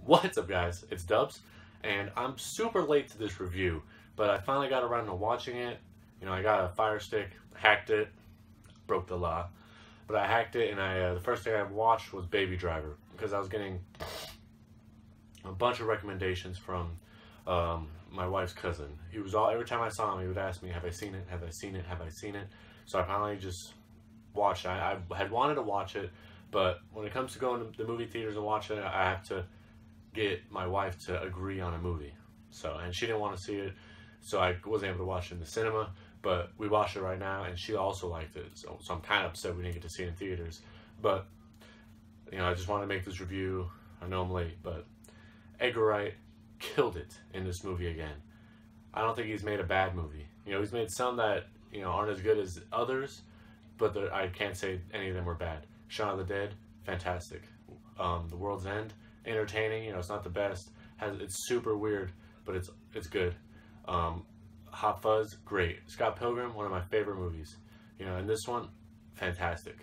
What's up, guys? It's Dubs, and I'm super late to this review, but I finally got around to watching it. You know, I got a Fire Stick, hacked it, broke the law, but I hacked it, and the first thing I watched was Baby Driver, because I was getting a bunch of recommendations from my wife's cousin. Every time I saw him, he would ask me, "Have I seen it? Have I seen it? Have I seen it?" So I finally just watched it. I had wanted to watch it, but when it comes to going to the movie theaters and watching it, I have to get my wife to agree on a movie. And she didn't want to see it, so I wasn't able to watch it in the cinema, but we watched it right now, and she also liked it, so I'm kind of upset we didn't get to see it in theaters. But, you know, I just wanted to make this review. I know I'm late, but Edgar Wright killed it in this movie again. I don't think he's made a bad movie. You know, he's made some that, you know, aren't as good as others, but I can't say any of them were bad. Shaun of the Dead, fantastic. The World's End, entertaining. You know, it's not the best. It's super weird, but it's good. Hot Fuzz, great. Scott Pilgrim, one of my favorite movies. You know, and this one, fantastic.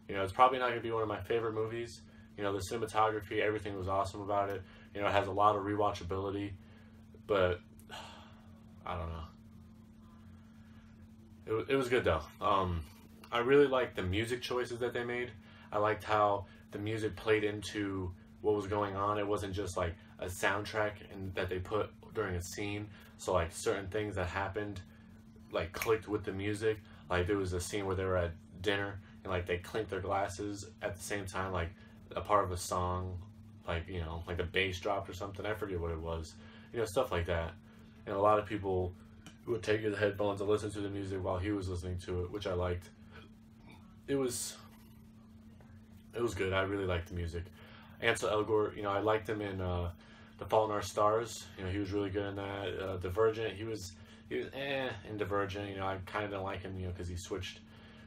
You know, it's probably not going to be one of my favorite movies. You know, the cinematography, everything was awesome about it. You know, it has a lot of rewatchability, but I don't know. It was good though. I really liked the music choices that they made. I liked how the music played into what was going on. It wasn't just like a soundtrack that they put during a scene. So like certain things that happened like clicked with the music. Like there was a scene where they were at dinner and like they clinked their glasses at the same time, like a part of a song, like, you know, like the bass dropped or something. I forget what it was. You know, stuff like that. And a lot of people would take his headphones and listen to the music while he was listening to it, which I liked. It was good. I really liked the music. Ansel Elgort, you know, I liked him in The Fault in Our Stars. You know, he was really good in that. Divergent, he was in Divergent. You know, I kind of didn't like him, you know, because he switched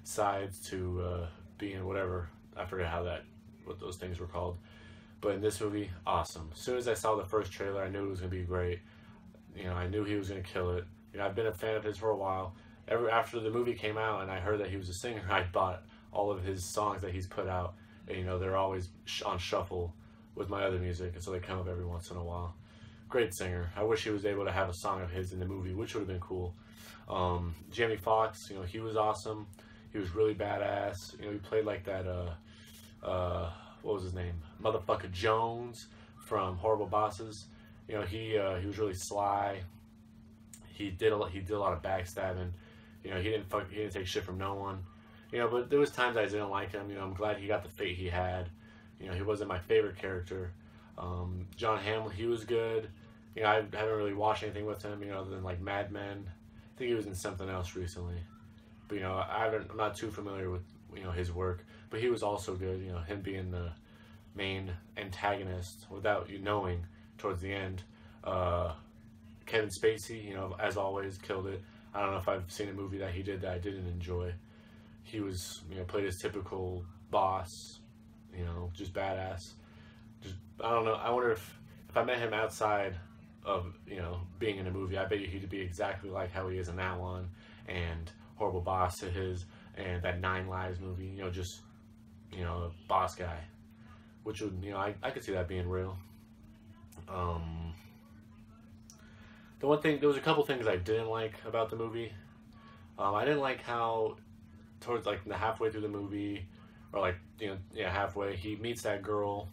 sides to being whatever. I forget what those things were called. But in this movie, awesome. As soon as I saw the first trailer, I knew it was going to be great. You know, I knew he was going to kill it. You know, I've been a fan of his for a while. After the movie came out and I heard that he was a singer, I bought all of his songs that he's put out. And, you know, they're always on shuffle with my other music, and so they come up every once in a while. Great singer. I wish he was able to have a song of his in the movie, which would have been cool. Jamie Foxx, you know, he was awesome. He was really badass. You know, he played like that, what was his name? Motherfucker Jones from Horrible Bosses. You know, he was really sly. He did a lot of backstabbing. You know, he didn't take shit from no one. You know, but there was times I didn't like him. You know, I'm glad he got the fate he had. You know, he wasn't my favorite character. John Hamm, he was good. You know, I haven't really watched anything with him, you know, other than like Mad Men. I think he was in something else recently. But, you know, I'm not too familiar with, you know, his work. But he was also good, you know, him being the main antagonist without you knowing towards the end. Kevin Spacey, you know, as always, killed it. I don't know if I've seen a movie that he did that I didn't enjoy. He was, you know, played his typical boss, you know, just badass. I don't know. I wonder if I met him outside of, you know, being in a movie, I bet you he'd be exactly like how he is in that one, and Horrible Boss to his, and that Nine Lives movie, you know, just, you know, a boss guy, which would, you know, I could see that being real. There was a couple things I didn't like about the movie. I didn't like how towards like the halfway through the movie, or like, you know, yeah, halfway, he meets that girl.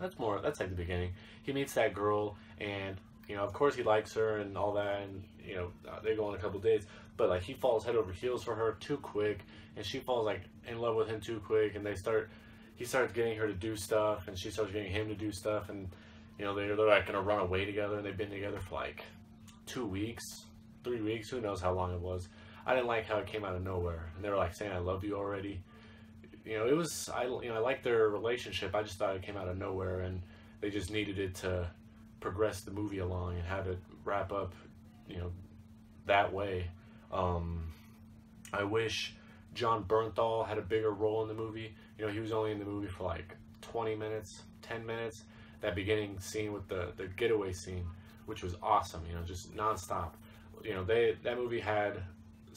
That's like the beginning. He meets that girl, and, you know, of course he likes her and all that, and, you know, they go on a couple dates, but like he falls head over heels for her too quick, and she falls like in love with him too quick, and he starts getting her to do stuff, and she starts getting him to do stuff, and, you know, they're like gonna run away together, and they've been together for like 2 weeks, 3 weeks, who knows how long it was. I didn't like how it came out of nowhere, and they were like saying "I love you" already. You know, I liked their relationship. I just thought it came out of nowhere, and they just needed it to progress the movie along and have it wrap up, you know, that way. I wish John Bernthal had a bigger role in the movie. You know, he was only in the movie for like 20 minutes, 10 minutes. That beginning scene with the getaway scene, which was awesome. You know, just nonstop. You know, that movie had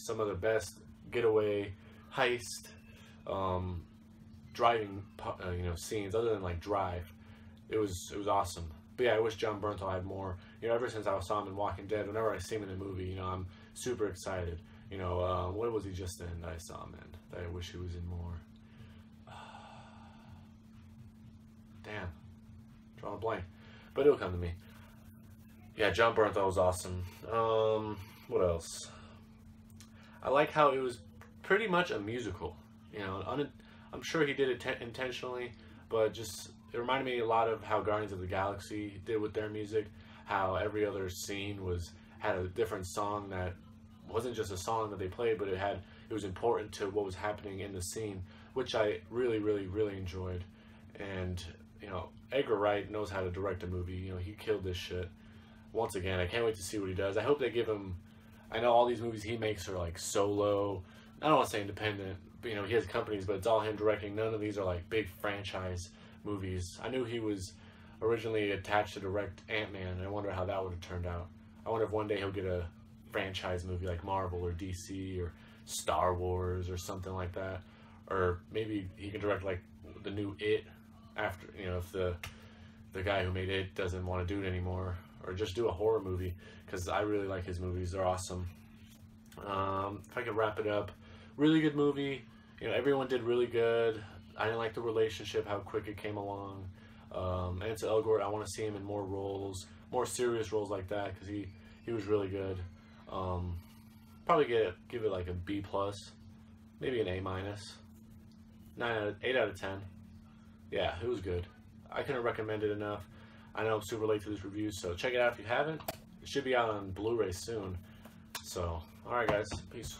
some of the best getaway heist driving you know, scenes other than like Drive. It was awesome. But yeah, I wish John Bernthal had more. You know, ever since I saw him in Walking Dead, whenever I see him in a movie, you know, I'm super excited. You know, what was he just in that I saw him in that I wish he was in more? Damn. Drawing a blank. But it'll come to me. Yeah, John Bernthal was awesome. What else? I like how it was pretty much a musical. You know, I'm sure he did it intentionally, but just it reminded me a lot of how Guardians of the Galaxy did with their music. How every other scene had a different song that wasn't just a song that they played, but it was important to what was happening in the scene, which I really, really, really enjoyed. And you know, Edgar Wright knows how to direct a movie. You know, he killed this shit. Once again, I can't wait to see what he does. I hope they give him. I know all these movies he makes are like solo. I don't want to say independent, but you know, he has companies, but it's all him directing. None of these are like big franchise movies. I knew he was originally attached to direct Ant-Man, and I wonder how that would have turned out. I wonder if one day he'll get a franchise movie like Marvel or DC or Star Wars or something like that. Or maybe he can direct like the new It after, you know, if the guy who made It doesn't want to do it anymore. Or just do a horror movie, because I really like his movies. They're awesome. If I could wrap it up, really good movie. You know, everyone did really good. I didn't like the relationship, how quick it came along. Ansel Elgort, I want to see him in more roles, more serious roles like that, because he was really good. Probably give it like a B+, maybe an A-, 8 out of 10. Yeah, it was good. I couldn't recommend it enough. I know I'm super late to this review, so check it out if you haven't. It should be out on Blu-ray soon. So, alright guys, peace.